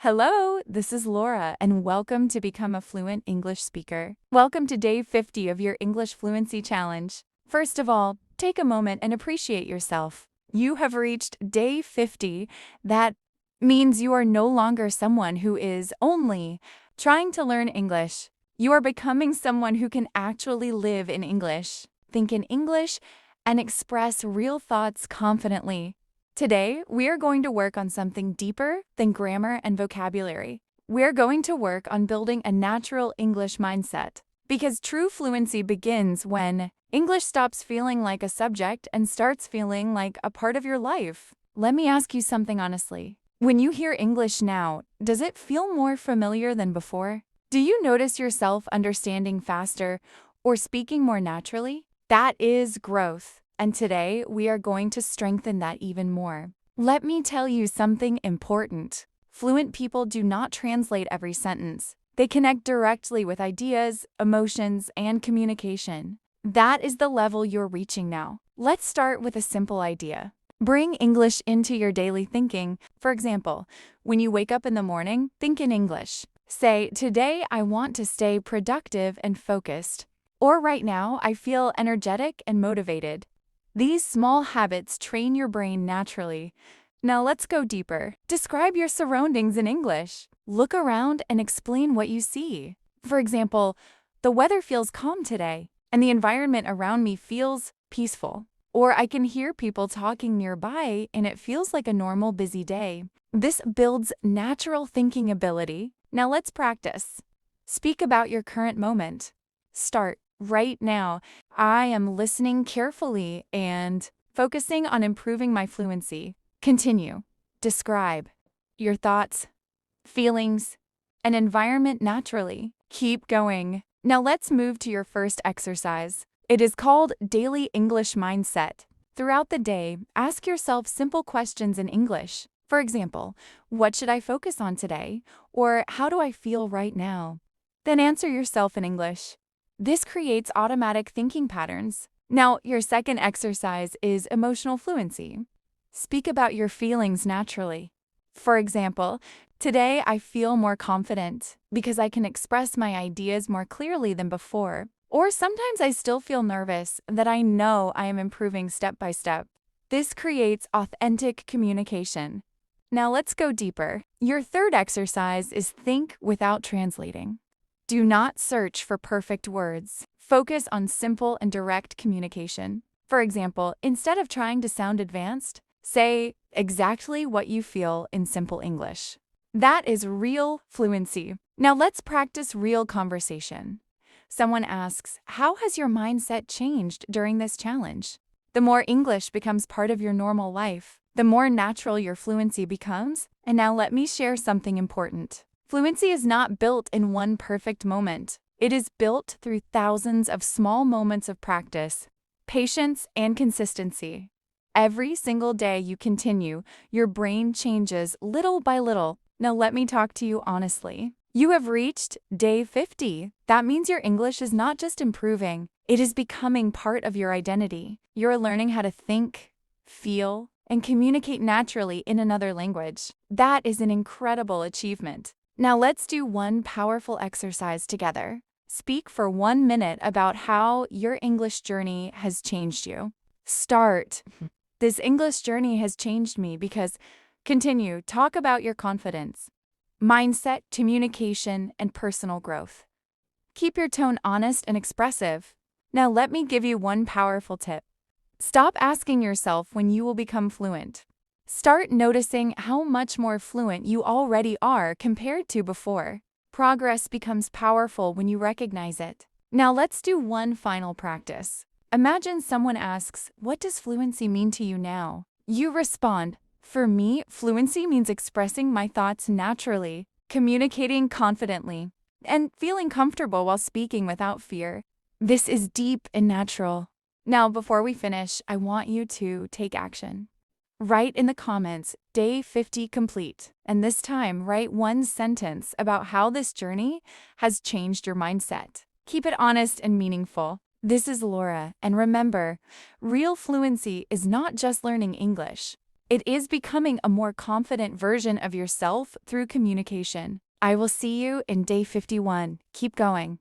Hello, this is Laura, and welcome to Become a Fluent English Speaker. Welcome to day 50 of your English Fluency Challenge. First of all, take a moment and appreciate yourself. You have reached day 50. That means you are no longer someone who is only trying to learn English. You are becoming someone who can actually live in English, think in English, and express real thoughts confidently. Today, we are going to work on something deeper than grammar and vocabulary. We're going to work on building a natural English mindset, because true fluency begins when English stops feeling like a subject and starts feeling like a part of your life. Let me ask you something honestly. When you hear English now, does it feel more familiar than before? Do you notice yourself understanding faster or speaking more naturally? That is growth. And today, we are going to strengthen that even more. Let me tell you something important. Fluent people do not translate every sentence. They connect directly with ideas, emotions, and communication. That is the level you're reaching now. Let's start with a simple idea. Bring English into your daily thinking. For example, when you wake up in the morning, think in English. Say, "Today I want to stay productive and focused." Or right now, I feel energetic and motivated. These small habits train your brain naturally. Now let's go deeper. Describe your surroundings in English. Look around and explain what you see. For example, the weather feels calm today, and the environment around me feels peaceful. Or I can hear people talking nearby, and it feels like a normal busy day. This builds natural thinking ability. Now let's practice. Speak about your current moment. Start right now. I am listening carefully and focusing on improving my fluency. Continue. Describe your thoughts, feelings, and environment naturally. Keep going. Now let's move to your first exercise. It is called Daily English Mindset. Throughout the day, ask yourself simple questions in English. For example, what should I focus on today? Or how do I feel right now? Then answer yourself in English. This creates automatic thinking patterns. Now, your second exercise is emotional fluency. Speak about your feelings naturally. For example, today I feel more confident because I can express my ideas more clearly than before. Or sometimes I still feel nervous that I know I am improving step by step. This creates authentic communication. Now let's go deeper. Your third exercise is think without translating. Do not search for perfect words. Focus on simple and direct communication. For example, instead of trying to sound advanced, say exactly what you feel in simple English. That is real fluency. Now let's practice real conversation. Someone asks, "How has your mindset changed during this challenge?" The more English becomes part of your normal life, the more natural your fluency becomes. And now let me share something important. Fluency is not built in one perfect moment. It is built through thousands of small moments of practice, patience, and consistency. Every single day you continue, your brain changes little by little. Now let me talk to you honestly. You have reached day 50. That means your English is not just improving, it is becoming part of your identity. You're learning how to think, feel, and communicate naturally in another language. That is an incredible achievement. Now let's do one powerful exercise together. Speak for 1 minute about how your English journey has changed you. Start. This English journey has changed me because. Continue. Talk about your confidence, mindset, communication, and personal growth. Keep your tone honest and expressive. Now let me give you one powerful tip. Stop asking yourself when you will become fluent. Start noticing how much more fluent you already are compared to before. Progress becomes powerful when you recognize it. Now let's do one final practice. Imagine someone asks, "What does fluency mean to you now?" You respond, "For me, fluency means expressing my thoughts naturally, communicating confidently, and feeling comfortable while speaking without fear." This is deep and natural. Now, before we finish, I want you to take action. Write in the comments, day 50 complete, and this time write one sentence about how this journey has changed your mindset. Keep it honest and meaningful. This is Laura, and remember, real fluency is not just learning English. It is becoming a more confident version of yourself through communication. I will see you in day 51. Keep going.